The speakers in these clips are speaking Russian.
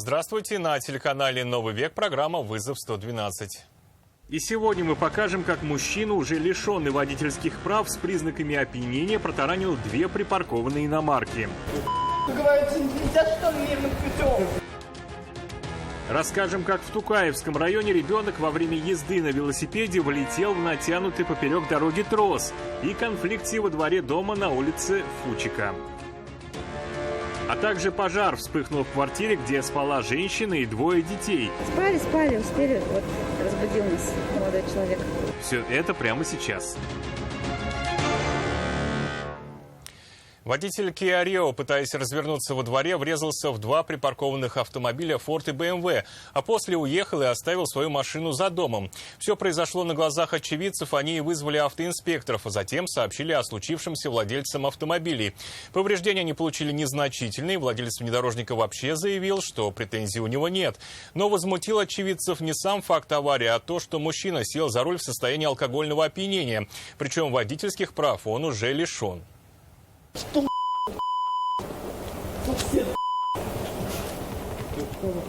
Здравствуйте, на телеканале «Новый век» программа «Вызов 112». И сегодня мы покажем, как мужчина, уже лишенный водительских прав с признаками опьянения, протаранил две припаркованные иномарки. Говорится, нельзя, что ли, мирным путем? Расскажем, как в Тукаевском районе ребенок во время езды на велосипеде влетел в натянутый поперек дороги трос, и конфликте во дворе дома на улице Фучика. А также пожар вспыхнул в квартире, где спала женщина и двое детей. Спали, успели. Вот разбудил нас молодой человек. Все это прямо сейчас. Водитель Kia Rio, пытаясь развернуться во дворе, врезался в два припаркованных автомобиля Ford и BMW, а после уехал и оставил свою машину за домом. Все произошло на глазах очевидцев, они и вызвали автоинспекторов, а затем сообщили о случившемся владельцам автомобилей. Повреждения они получили незначительные, владелец внедорожника вообще заявил, что претензий у него нет. Но возмутил очевидцев не сам факт аварии, а то, что мужчина сел за руль в состоянии алкогольного опьянения. Причем водительских прав он уже лишен. Что,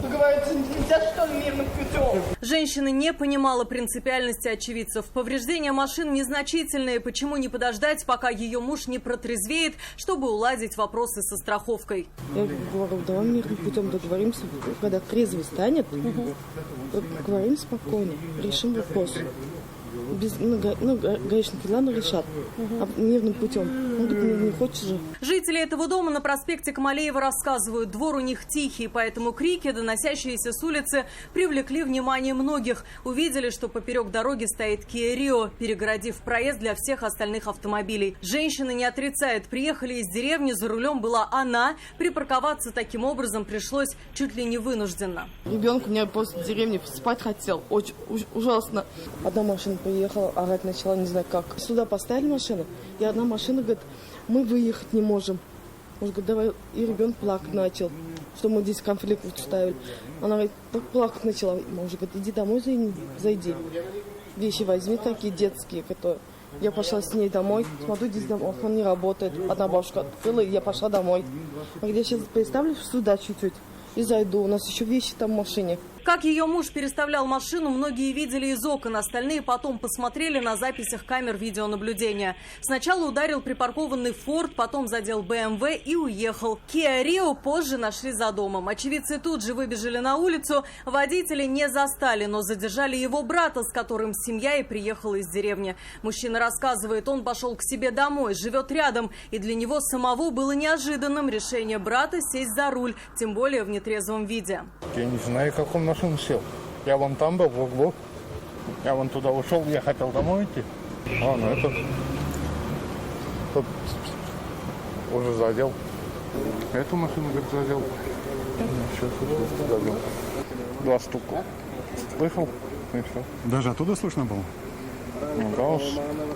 говорится, нельзя, что ли, мирным путем? Женщина не понимала принципиальности очевидцев. Повреждения машин незначительные. Почему не подождать, пока ее муж не протрезвеет, чтобы уладить вопросы со страховкой? Я говорю, давай мирным путем договоримся, когда трезвый станет, поговорим спокойно, решим вопрос. Гаишники, ладно, решат. А мирным путем. Он говорит, не хочешь же. Жители этого дома на проспекте Камалеева рассказывают, двор у них тихий, поэтому крики, доносящиеся с улицы, привлекли внимание многих. Увидели, что поперек дороги стоит Kia Rio, перегородив проезд для всех остальных автомобилей. Женщина не отрицает, приехали из деревни, за рулем была она. Припарковаться таким образом пришлось чуть ли не вынужденно. Ребенок у меня после деревни спать хотел. Очень ужасно. Одна машина приехала, орать начала, не знаю как. Сюда поставили машину, и одна машина говорит, мы выехать не можем. Он говорит, давай, и ребенок плакать начал, что мы здесь конфликт устроили. Она говорит, плакать начала. Муж говорит, иди домой, зайди. Вещи возьми такие детские, которые... Я пошла с ней домой, смотрю, здесь домофон не работает. Одна бабушка открыла, и я пошла домой. А где сейчас представлю сюда чуть-чуть и зайду. У нас еще вещи там в машине. Как ее муж переставлял машину, многие видели из окон, остальные потом посмотрели на записях камер видеонаблюдения. Сначала ударил припаркованный Ford, потом задел BMW и уехал. Kia Rio позже нашли за домом. Очевидцы тут же выбежали на улицу. Водителя не застали, но задержали его брата, с которым семья и приехала из деревни. Мужчина рассказывает, он пошел к себе домой, живет рядом, и для него самого было неожиданным решение брата сесть за руль, тем более в нетрезвом виде. Я не знаю, как он машину сел. Я вон там был, в углу. Я вон туда ушел, я хотел домой идти. А, ну это... Тут уже задел. Эту машину, говорит, задел. Сейчас задел. 2 штука. Слышал? И все. Даже оттуда слышно было? Ну да уж,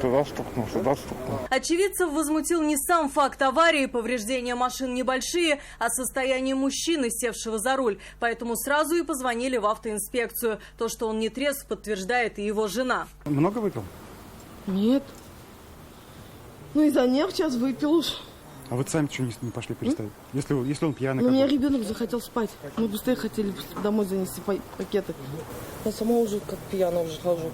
туда стукнул, сюда стукнул. Очевидцев возмутил не сам факт аварии, повреждения машин небольшие, а состояние мужчины, севшего за руль. Поэтому сразу и позвонили в автоинспекцию. То, что он не трезв, подтверждает и его жена. Много выпил? Нет. Ну из-за нерв сейчас выпил уж. А вы сами что не пошли переставить? Если он пьяный? Ну, у меня ребенок захотел спать. Мы быстрее хотели домой занести пакеты. Я сама уже как пьяная уже хожу.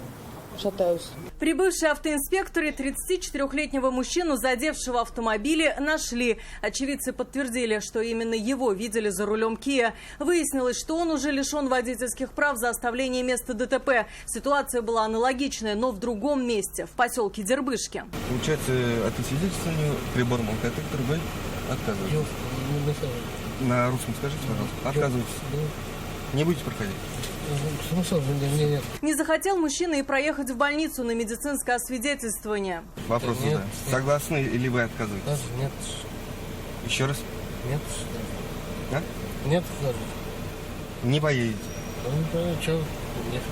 Шатаюсь. Прибывшие автоинспекторы 34-летнего мужчину, задевшего автомобили, нашли. Очевидцы подтвердили, что именно его видели за рулем Kia. Выяснилось, что он уже лишен водительских прав за оставление места ДТП. Ситуация была аналогичная, но в другом месте, в поселке Дербышки. Получается, от освидетельствования прибором алкотестера вы отказываетесь? На русском скажите, пожалуйста. Отказываетесь? Не будете проходить? Не захотел мужчина и проехать в больницу на медицинское освидетельствование. Вопрос задаю. Согласны или вы отказываетесь? Нет. Еще раз? Нет. А? Нет. Не поедете? Ну, что ехать?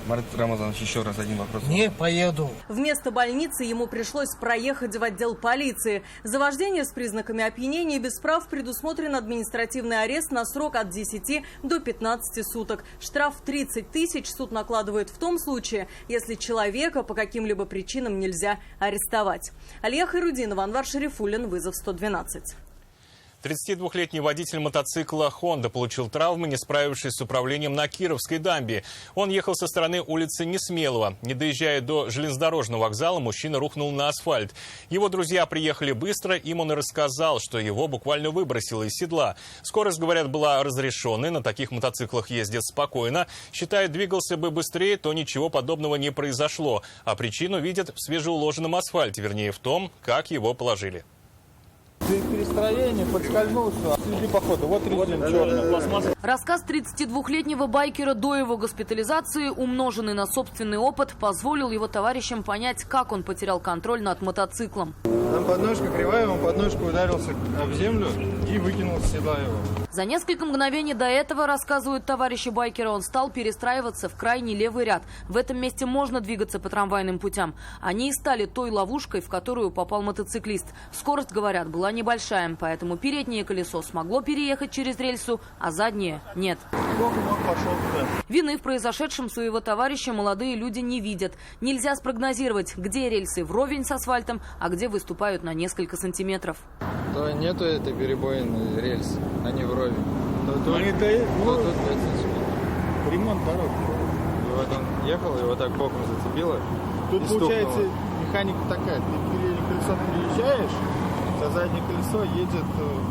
Марат Рамазанович, еще раз один вопрос. Не поеду. Вместо больницы ему пришлось проехать в отдел полиции. За вождение с признаками опьянения без прав предусмотрен административный арест на срок от 10 до 15 суток. Штраф 30 тысяч суд накладывает в том случае, если человека по каким-либо причинам нельзя арестовать. Алия Хайрудинова, Анвар Шарифуллин, вызов 112. 32-летний водитель мотоцикла «Хонда» получил травмы, не справившись с управлением на Кировской дамбе. Он ехал со стороны улицы Несмелого. Не доезжая до железнодорожного вокзала, мужчина рухнул на асфальт. Его друзья приехали быстро, им он и рассказал, что его буквально выбросило из седла. Скорость, говорят, была разрешенной, на таких мотоциклах ездят спокойно. Считают, двигался бы быстрее, то ничего подобного не произошло. А причину видят в свежеуложенном асфальте, вернее в том, как его положили. Перестроение, подскользнулся, следи походу. Вот резина черная, пластмасса. Рассказ 32-летнего байкера до его госпитализации, умноженный на собственный опыт, позволил его товарищам понять, как он потерял контроль над мотоциклом. Там подножка кривая, он подножку ударился об землю и выкинул с седла его. За несколько мгновений до этого, рассказывают товарищи байкера, он стал перестраиваться в крайний левый ряд. В этом месте можно двигаться по трамвайным путям. Они и стали той ловушкой, в которую попал мотоциклист. Скорость, говорят, была небольшая, поэтому переднее колесо смогло переехать через рельсу, а заднее – нет. Вины в произошедшем своего товарища молодые люди не видят. Нельзя спрогнозировать, где рельсы вровень с асфальтом, а где выступают на несколько сантиметров. То нету этой перебоины рельс, они вровень. Ремонт дорог. И вот он ехал, и вот так боком зацепило. Тут получается механика такая, ты переднее колесо переезжаешь, а заднее колесо едет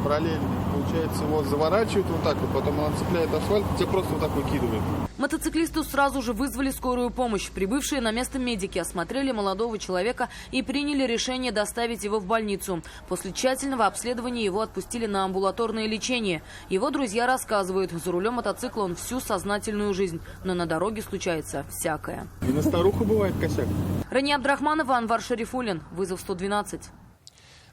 параллельно. Получается, его заворачивает вот так вот, потом он цепляет асфальт, тебя просто вот так выкидывает. Мотоциклисту сразу же вызвали скорую помощь. Прибывшие на место медики осмотрели молодого человека и приняли решение доставить его в больницу. После тщательного обследования его отпустили на амбулаторное лечение. Его друзья рассказывают, за рулем мотоцикла он всю сознательную жизнь, но на дороге случается всякое. И на старуху бывает косяк. Рания Абдрахманова, Анвар Шарифуллин. Вызов 112.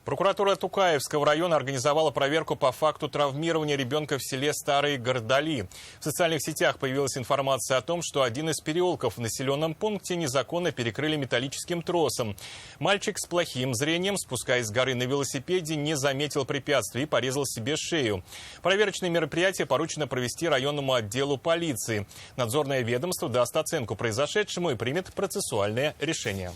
Прокуратура Тукаевского района организовала проверку по факту травмирования ребенка в селе Старые Гордали. В социальных сетях появилась информация о том, что один из переулков в населенном пункте незаконно перекрыли металлическим тросом. Мальчик с плохим зрением, спускаясь с горы на велосипеде, не заметил препятствий и порезал себе шею. Проверочные мероприятия поручено провести районному отделу полиции. Надзорное ведомство даст оценку произошедшему и примет процессуальное решение.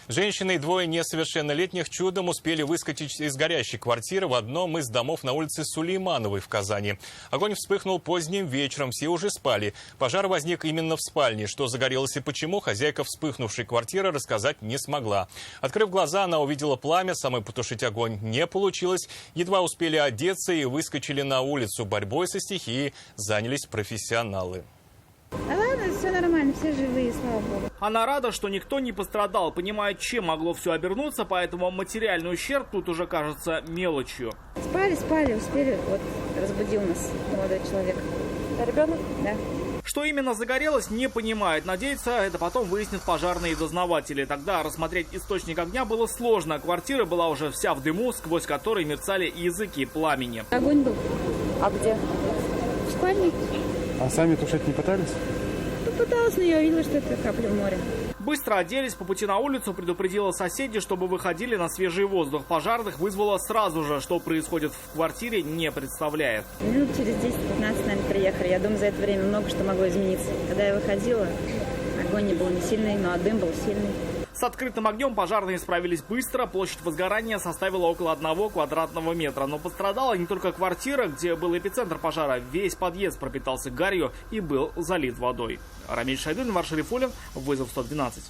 Женщины и двое несовершеннолетних чудом успели выскочить из горящей квартиры в одном из домов на улице Сулеймановой в Казани. Огонь вспыхнул поздним вечером, все уже спали. Пожар возник именно в спальне. Что загорелось и почему, хозяйка вспыхнувшей квартиры рассказать не смогла. Открыв глаза, она увидела пламя, самой потушить огонь не получилось. Едва успели одеться и выскочили на улицу. Борьбой со стихией занялись профессионалы. А ладно, все нормально, все живые, слава богу. Она рада, что никто не пострадал, понимает, чем могло все обернуться, поэтому материальный ущерб тут уже кажется мелочью. Спали, успели. Вот разбудил нас молодой человек. Ребенок? Да. Что именно загорелось, не понимает. Надеется, это потом выяснят пожарные дознаватели. Тогда рассмотреть источник огня было сложно. Квартира была уже вся в дыму, сквозь который мерцали языки пламени. Огонь был. А где? В спальне. А сами тушить не пытались? Попыталась, но я увидела, что это капля в море. Быстро оделись, по пути на улицу предупредила соседей, чтобы выходили на свежий воздух. Пожарных вызвала сразу же, что происходит в квартире, не представляет. Минут через 10-15, наверное, приехали. Я думаю, за это время много что могло измениться. Когда я выходила, огонь не был не сильный, но дым был сильный. С открытым огнем пожарные справились быстро. Площадь возгорания составила около 1 квадратного метра. Но пострадала не только квартира, где был эпицентр пожара. Весь подъезд пропитался гарью и был залит водой. Рамиль Шайдулин, Анвар Шарифуллин, вызов 112.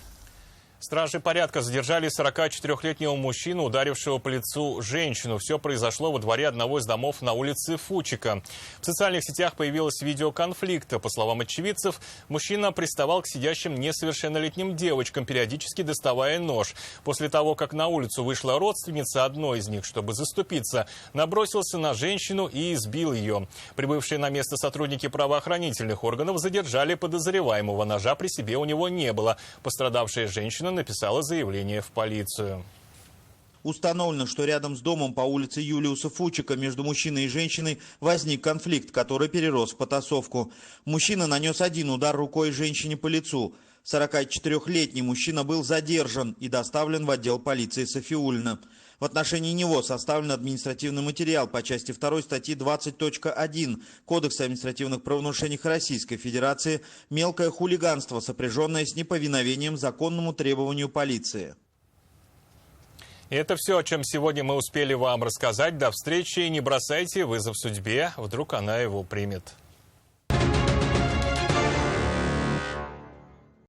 Стражи порядка задержали 44-летнего мужчину, ударившего по лицу женщину. Все произошло во дворе одного из домов на улице Фучика. В социальных сетях появилось видео конфликта. По словам очевидцев, мужчина приставал к сидящим несовершеннолетним девочкам, периодически доставая нож. После того, как на улицу вышла родственница одной из них, чтобы заступиться, набросился на женщину и избил ее. Прибывшие на место сотрудники правоохранительных органов задержали подозреваемого. Ножа при себе у него не было. Пострадавшая женщина написала заявление в полицию. Установлено, что рядом с домом по улице Юлиуса Фучика между мужчиной и женщиной возник конфликт, который перерос в потасовку. Мужчина нанес один удар рукой женщине по лицу. 44-летний мужчина был задержан и доставлен в отдел полиции Сафиуллина. В отношении него составлен административный материал по части 2 статьи 20.1 Кодекса административных правонарушений Российской Федерации «Мелкое хулиганство, сопряженное с неповиновением законному требованию полиции». И это все, о чем сегодня мы успели вам рассказать. До встречи. Не бросайте вызов судьбе. Вдруг она его примет.